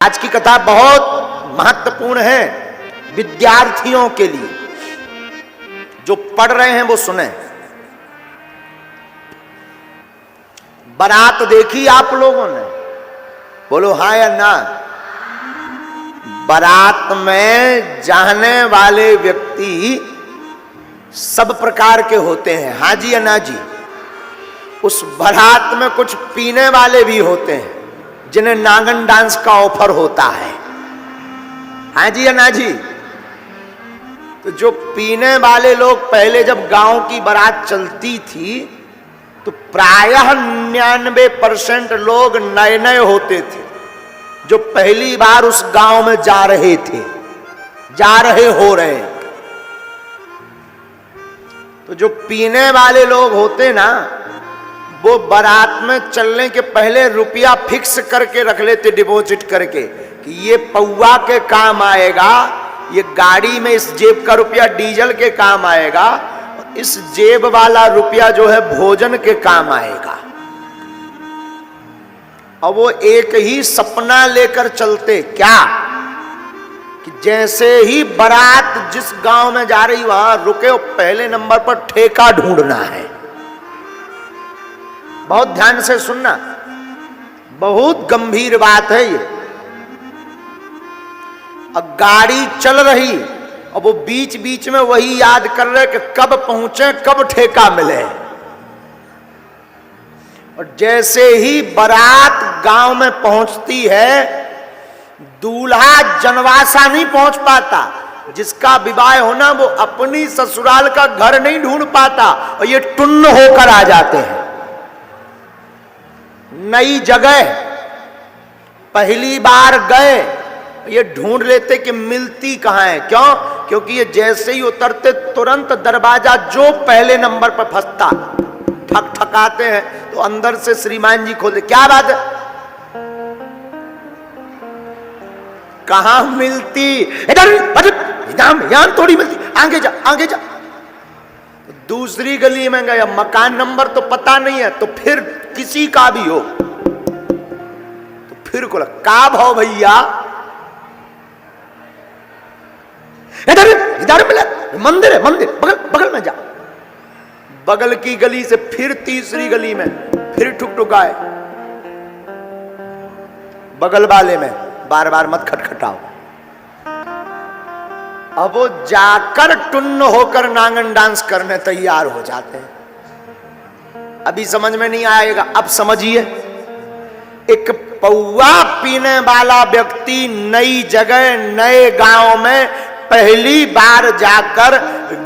आज की कथा बहुत महत्वपूर्ण है विद्यार्थियों के लिए। जो पढ़ रहे हैं वो सुने। बारात देखी आप लोगों ने? बोलो हाँ या ना। बारात में जाने वाले व्यक्ति सब प्रकार के होते हैं, हाँ जी या ना जी। उस बारात में कुछ पीने वाले भी होते हैं जिन्हें नागन डांस का ऑफर होता है, हाँ जी या ना जी। तो जो पीने वाले लोग, पहले जब गांव की बारात चलती थी तो प्रायः 99% लोग नए नए होते थे जो पहली बार उस गांव में जा रहे थे, जा रहे हो रहे। तो जो पीने वाले लोग होते ना, वो बारात में चलने के पहले रुपया फिक्स करके रख लेते, डिपॉजिट करके, कि ये पौवा के काम आएगा, ये गाड़ी में इस जेब का रुपया डीजल के काम आएगा, इस जेब वाला रुपया जो है भोजन के काम आएगा। और वो एक ही सपना लेकर चलते, क्या कि जैसे ही बारात जिस गांव में जा रही वहां रुके, पहले नंबर पर ठेका ढूंढना है। बहुत ध्यान से सुनना, बहुत गंभीर बात है ये। अब गाड़ी चल रही और वो बीच बीच में वही याद कर रहे कि कब पहुंचे, कब ठेका मिले। और जैसे ही बारात गांव में पहुंचती है, दूल्हा जनवासा नहीं पहुंच पाता। जिसका विवाह होना वो अपनी ससुराल का घर नहीं ढूंढ पाता और ये टुन्न होकर आ जाते हैं। नई जगह पहली बार गए, ये ढूंढ लेते कि मिलती कहां है। क्यों? क्योंकि ये जैसे ही उतरते तुरंत दरवाजा जो पहले नंबर पर फंसता, ठक ठकाते हैं तो अंदर से श्रीमान जी खोलते, क्या बात है, कहां मिलती, यहां थोड़ी मिलती, आगे जा आगे जा। दूसरी गली में गया, मकान नंबर तो पता नहीं है, तो फिर किसी का भी हो तो फिर को का भाव भैया, इधर मिला, मंदिर है, मंदिर बगल बगल में जा। बगल की गली से फिर तीसरी गली में फिर ठुकठुकाए, बगल वाले में बार बार मत खटखटाओ। अब वो जाकर टुन्न होकर नांगन डांस करने तैयार हो जाते हैं। अभी समझ में नहीं आएगा, अब समझिए। एक पौवा पीने वाला व्यक्ति नई जगह, नए गांव में पहली बार जाकर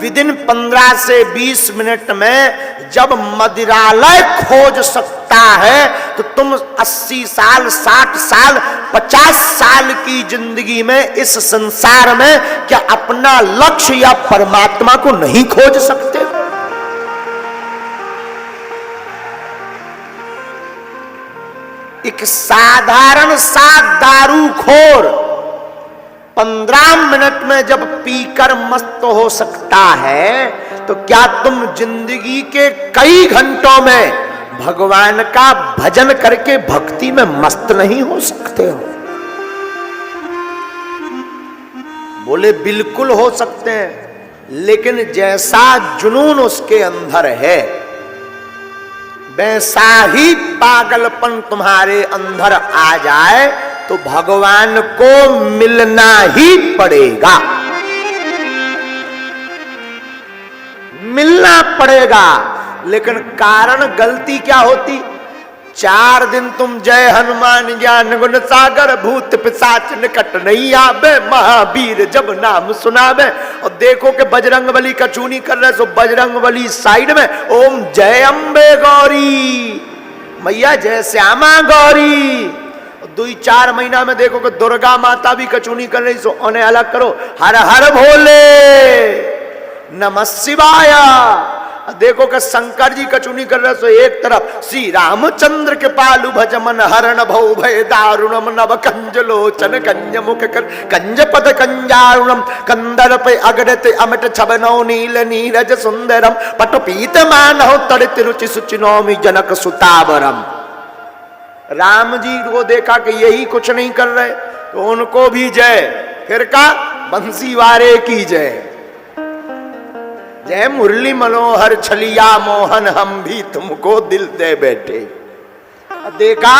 विदिन 15 से 20 मिनट में जब मदिरालय खोज सकता है, तो तुम 80 साल, 60 साल, 50 साल की जिंदगी में इस संसार में क्या अपना लक्ष्य या परमात्मा को नहीं खोज सकते? एक साधारण सा दारूखोर 15 मिनट में जब पीकर मस्त हो सकता है, तो क्या तुम जिंदगी के कई घंटों में भगवान का भजन करके भक्ति में मस्त नहीं हो सकते हो? बोले बिल्कुल हो सकते हैं, लेकिन जैसा जुनून उसके अंदर है, वैसा ही पागलपन तुम्हारे अंदर आ जाए तो भगवान को मिलना ही पड़ेगा, मिलना पड़ेगा। लेकिन कारण गलती क्या होती? 4 दिन तुम जय हनुमान ज्ञान गुण सागर, भूत पिशाच निकट नहीं आवे, महावीर जब नाम सुनावे। और देखो कि बजरंग बली का चूनी कर रहे, सो बजरंग बली साइड में ओम जय अम्बे गौरी, मैया जय श्यामा गौरी। 2-4 महीना में देखो कि दुर्गा माता भी कचूनी कर रही, सो उन्हें अलग करो, हर हर भोले नमः शिवाय। देखो कि शंकर जी कचूनी कर रहे, सो एक तरफ श्री रामचंद्र के पालू भज मन हरण भव भय दारुणम नव कंज लोचन कंज मुख कर कंज पद कंजारुणम कंदर पे अगड़ते अमिट छबनौ नील नीरज सुंदरम पट पीत मानव तड़ित रुचि सुचिनौमि जनक सुतावरम। राम जी को देखा कि यही कुछ नहीं कर रहे, तो उनको भी जय। फिर का बंसी वारे की जय। जय मुरली मनोहर छलिया मोहन, हम भी तुमको दिल दे बैठे। देखा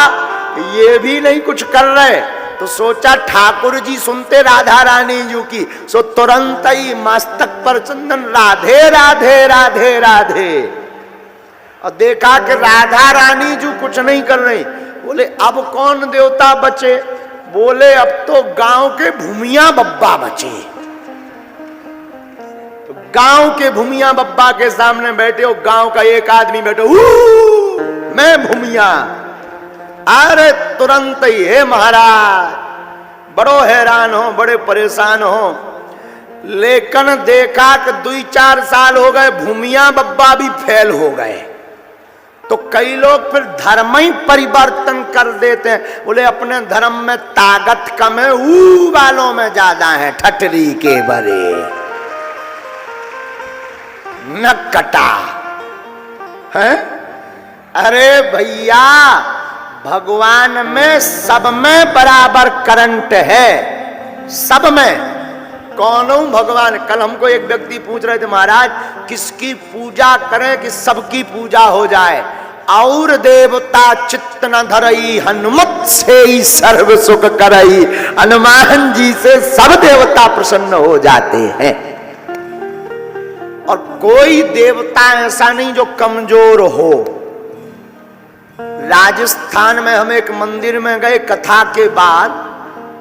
ये भी नहीं कुछ कर रहे, तो सोचा ठाकुर जी सुनते राधा रानी जी की, सो तुरंत ही मस्तक पर चंदन राधे राधे राधे राधे। और देखा कि राधा रानी जी कुछ नहीं कर रही। बोले अब कौन देवता बचे? बोले अब तो गांव के भूमिया बब्बा बचे। तो गांव के भूमिया बब्बा के सामने बैठे हो, गांव का एक आदमी बैठे, मैं भूमिया। अरे तुरंत ही हे महाराज, बड़ो हैरान हो, बड़े परेशान हो। लेकिन देखा कि 2-4 साल हो गए, भूमिया बब्बा भी फेल हो गए। तो कई लोग फिर धर्म ही परिवर्तन कर देते हैं। बोले अपने धर्म में ताकत कम है, ऊ वालों में ज्यादा है, ठटरी के बरे न कटा है। अरे भैया, भगवान में सब में बराबर करंट है, सब में। कौन हूं भगवान? कल हमको एक व्यक्ति पूछ रहे थे, महाराज किसकी पूजा करें कि सबकी पूजा हो जाए? और देवता चित्त न धरई, हनुमत से ही सर्व सुख करई। हनुमान जी से सब देवता प्रसन्न हो जाते हैं। और कोई देवता ऐसा नहीं जो कमजोर हो। राजस्थान में हम एक मंदिर में गए, कथा के बाद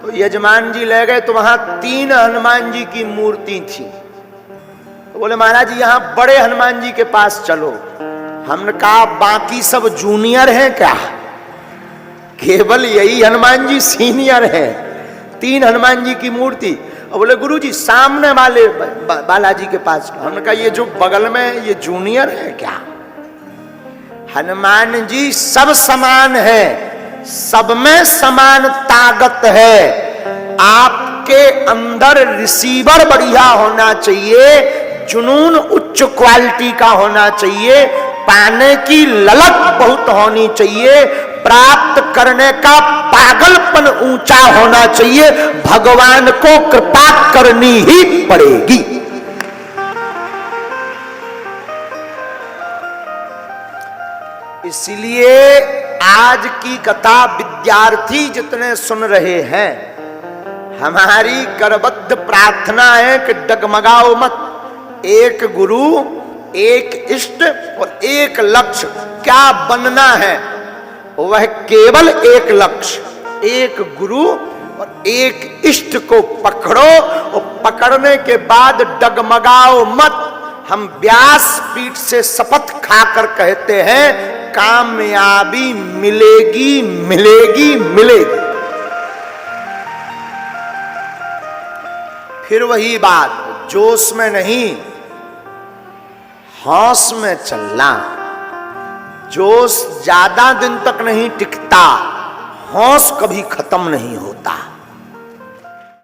तो यजमान जी ले गए, तो वहां 3 हनुमान जी की मूर्ति थी। तो बोले महाराज जी यहाँ बड़े हनुमान जी के पास चलो। हमने कहा बाकी सब जूनियर हैं क्या? केवल यही हनुमान जी सीनियर हैं। 3 हनुमान जी की मूर्ति। और बोले गुरु जी सामने वाले बालाजी के पास। हमने कहा ये जो बगल में ये जूनियर है क्या? हनुमान जी सब समान है, सब में समान ताकत है। आपके अंदर रिसीवर बढ़िया होना चाहिए, जुनून उच्च क्वालिटी का होना चाहिए, पाने की ललक बहुत होनी चाहिए, प्राप्त करने का पागलपन ऊंचा होना चाहिए। भगवान को कृपा करनी ही पड़ेगी। इसलिए आज की कथा विद्यार्थी जितने सुन रहे हैं, हमारी करबद्ध प्रार्थना है कि डगमगाओ मत। एक गुरु, एक इष्ट और एक लक्ष्य। क्या बनना है? वह केवल एक लक्ष्य, एक गुरु और एक इष्ट को पकड़ो। और पकड़ने के बाद डगमगाओ मत। हम व्यास पीठ से शपथ खाकर कहते हैं कामयाबी मिलेगी मिलेगी मिलेगी। फिर वही बात, जोश में नहीं, होश में चलना। जोश ज्यादा दिन तक नहीं टिकता, होश कभी खत्म नहीं होता।